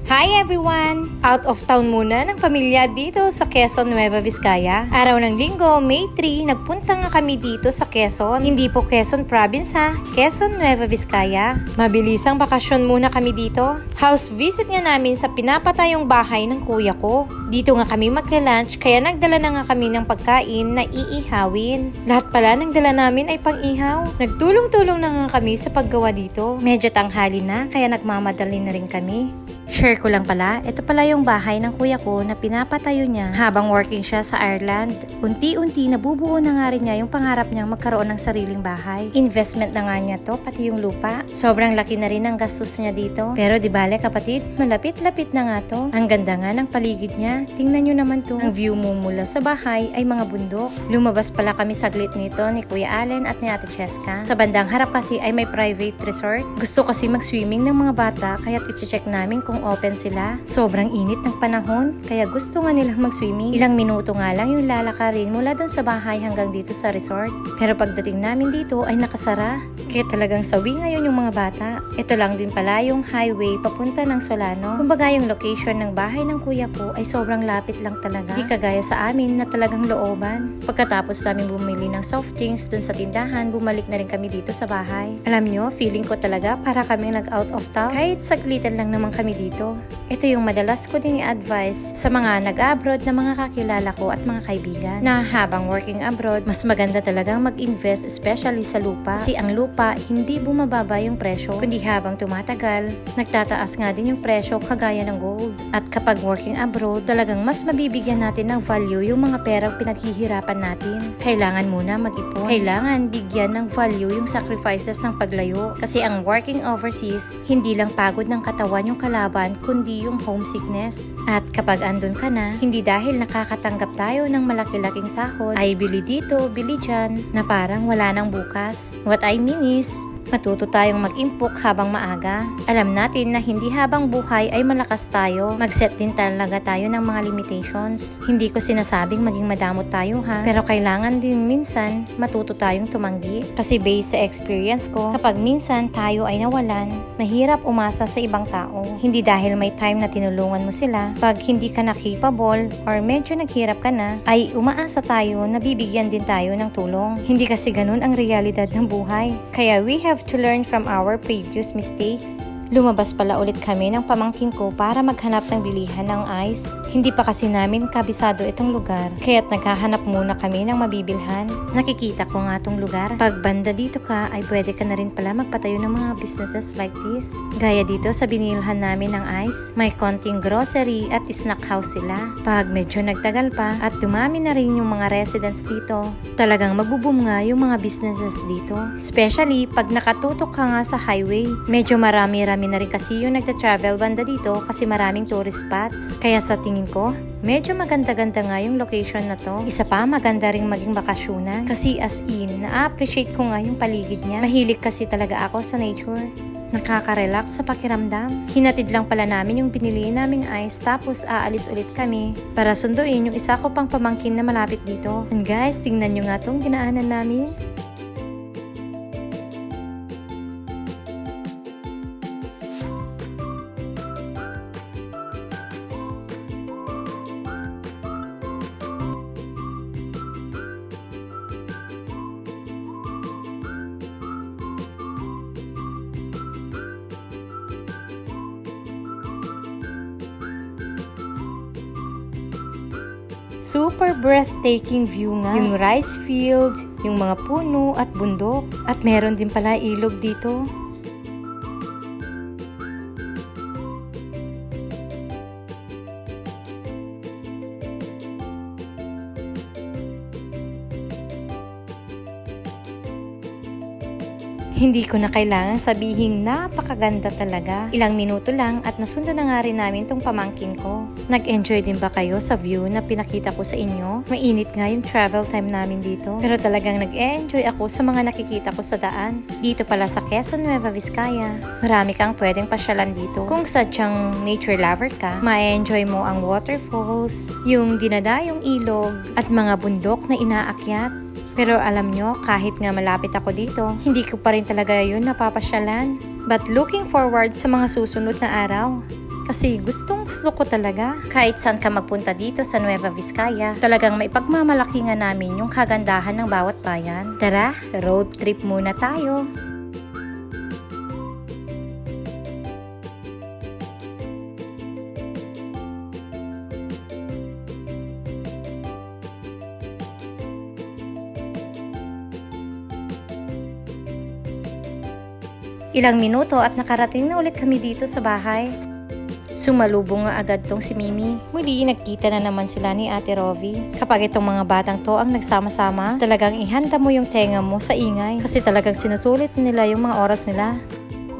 Hi everyone! Out of town muna ng pamilya dito sa Quezon, Nueva Vizcaya. Araw ng linggo, May 3, nagpunta nga kami dito sa Quezon. Hindi po Quezon Province ha, Quezon, Nueva Vizcaya. Mabilisang bakasyon muna kami dito. House visit nga namin sa pinapatayong bahay ng kuya ko. Dito nga kami magla-lunch kaya nagdala na nga kami ng pagkain na iihawin. Lahat pala ng dala namin ay pang-ihaw. Nagtulong-tulong na nga kami sa paggawa dito. Medyo tanghali na kaya nagmamadali na rin kami. Share ko lang pala, ito pala yung bahay ng kuya ko na pinapatayo niya habang working siya sa Ireland. Unti-unti nabubuo na nga rin niya yung pangarap niya magkaroon ng sariling bahay. Investment na nga niya to, pati yung lupa. Sobrang laki na rin ang gastos niya dito. Pero di bale kapatid, malapit-lapit na nga to. Ang ganda nga ng paligid niya. Tingnan nyo naman to. Ang view mo mula sa bahay ay mga bundok. Lumabas pala kami saglit nito ni Kuya Allen at ni Ate Cheska. Sa bandang harap kasi ay may private resort. Gusto kasi mag-swimming ng mga bata kaya't i-check namin kung open sila. Sobrang init ng panahon, kaya gusto nga nilang mag-swimming. Ilang minuto nga lang yung lalakarin mula doon sa bahay hanggang dito sa resort. Pero pagdating namin dito ay nakasara. Kaya talagang sawi ngayon yung mga bata. Ito lang din pala yung highway papunta ng Solano. Kumbaga yung location ng bahay ng kuya ko ay sobrang lapit lang talaga. Di kagaya sa amin na talagang looban. Pagkatapos namin bumili ng soft drinks doon sa tindahan, bumalik na rin kami dito sa bahay. Alam nyo, feeling ko talaga para kami nag-out of town. Kahit saglitan lang naman kami dito. Ito yung madalas ko ding i-advise sa mga nag-abroad na mga kakilala ko at mga kaibigan na habang working abroad, mas maganda talagang mag-invest especially sa lupa kasi ang lupa hindi bumababa yung presyo kundi habang tumatagal, nagtataas nga din yung presyo kagaya ng gold. At kapag working abroad, talagang mas mabibigyan natin ng value yung mga perang pinaghihirapan natin. Kailangan muna mag-ipon. Kailangan bigyan ng value yung sacrifices ng paglayo kasi ang working overseas, hindi lang pagod ng katawan yung kalaban kundi yung homesickness. At kapag andun ka na, hindi dahil nakakatanggap tayo ng malaki-laking sahod, ay bili dito, bili dyan, na parang wala nang bukas. What I mean is, matuto tayong mag-impok habang maaga. Alam natin na hindi habang buhay ay malakas tayo. Mag-set din talaga tayo ng mga limitations. Hindi ko sinasabing maging madamot tayo ha, pero kailangan din minsan matuto tayong tumanggi. Kasi based sa experience ko, kapag minsan tayo ay nawalan, mahirap umasa sa ibang tao. Hindi dahil may time na tinulungan mo sila, pag hindi ka na capable or medyo naghirap ka na, ay umaasa tayo na bibigyan din tayo ng tulong. Hindi kasi ganun ang realidad ng buhay. Kaya we have to learn from our previous mistakes. Lumabas pala ulit kami ng pamangkin ko para maghanap ng bilihan ng ice. Hindi pa kasi namin kabisado itong lugar, kaya't naghahanap muna kami ng mabibilhan. Nakikita ko nga itong lugar. Pag banda dito ka, ay pwede ka na rin pala magpatayo ng mga businesses like this. Gaya dito sa binilhan namin ng ice, may konting grocery at snack house sila. Pag medyo nagtagal pa at dumami na rin yung mga residents dito, talagang magbo-boom nga yung mga businesses dito. Especially pag nakatutok ka nga sa highway. Medyo marami na rin kasi yung nagta-travel banda dito kasi maraming tourist spots. Kaya sa tingin ko, medyo maganda-ganda nga yung location na to. Isa pa, maganda rin maging bakasyonan kasi as in, na-appreciate ko nga yung paligid niya. Mahilig kasi talaga ako sa nature. Nakaka-relax sa pakiramdam. Hinatid lang pala namin yung binili naming ice tapos aalis ulit kami para sunduin yung isa ko pang pamangkin na malapit dito. And guys, tingnan nyo nga tong dinaanan namin. Super breathtaking view nga. Yung rice field, yung mga puno at bundok. At meron din pala ilog dito. Hindi ko na kailangan sabihin napakaganda talaga. Ilang minuto lang at nasundo na nga rin namin tong pamangkin ko. Nag-enjoy din ba kayo sa view na pinakita ko sa inyo? Mainit nga yung travel time namin dito. Pero talagang nag-enjoy ako sa mga nakikita ko sa daan. Dito pala sa Quezon, Nueva Vizcaya. Marami kang pwedeng pasyalan dito. Kung sadyang nature lover ka, ma-enjoy mo ang waterfalls, yung dinadayong ilog, at mga bundok na inaakyat. Pero alam nyo, kahit nga malapit ako dito, hindi ko pa rin talaga yun napapasyalan. But looking forward sa mga susunod na araw. Kasi gustong gusto ko talaga. Kahit saan ka magpunta dito sa Nueva Vizcaya, talagang maipagmamalaki nga namin yung kagandahan ng bawat bayan. Tara, road trip muna tayo. Ilang minuto at nakarating na ulit kami dito sa bahay. Sumalubong nga agad tong si Mimi. Muli, nagkita na naman sila ni Ate Rovi. Kapag itong mga batang to ang nagsama-sama, talagang ihanda mo yung tenga mo sa ingay. Kasi talagang sinusulit nila yung mga oras nila.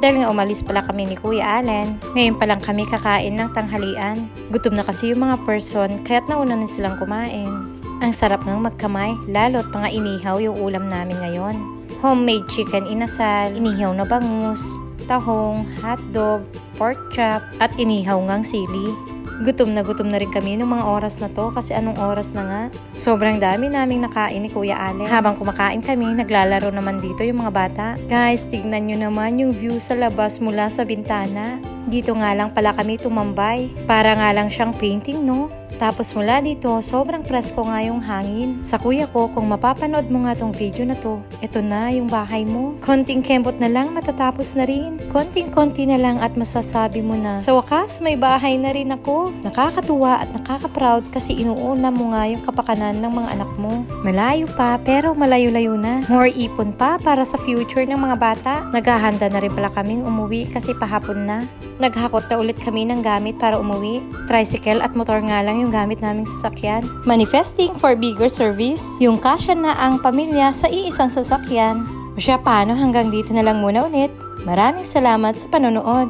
Dahil nga umalis pala kami ni Kuya Allen, ngayon pa lang kami kakain ng tanghalian. Gutom na kasi yung mga person, kaya't nauna na silang kumain. Ang sarap ngang magkamay, lalo't mga inihaw yung ulam namin ngayon. Homemade chicken inasal, inihaw na bangus, tahong, hotdog, pork chop, at inihaw ngang sili. Gutom na rin kami ng mga oras na to kasi anong oras na nga. Sobrang dami naming nakain ni Kuya Allen. Habang kumakain kami, naglalaro naman dito yung mga bata. Guys, tignan nyo naman yung view sa labas mula sa bintana. Dito nga lang pala kami tumambay. Para nga lang siyang painting, no? Tapos mula dito, sobrang presko nga yung hangin. Sa kuya ko, kung mapapanood mo nga tong video na to, ito na yung bahay mo. Konting kembot na lang, matatapos na rin. Konting-konti na lang at masasabi mo na, sa wakas, may bahay na rin ako. Nakakatuwa at nakaka-proud kasi inuuna mo nga yung kapakanan ng mga anak mo. Malayo pa, pero malayo-layo na. More ipon pa para sa future ng mga bata. Naghahanda na rin pala kaming umuwi kasi pahapon na. Naghakot na ulit kami ng gamit para umuwi. Tricycle at motor nga lang yung gamit naming sasakyan. Manifesting for bigger service, yung kasya na ang pamilya sa iisang sasakyan. O siya, paano hanggang dito na lang muna ulit. Maraming salamat sa panonood.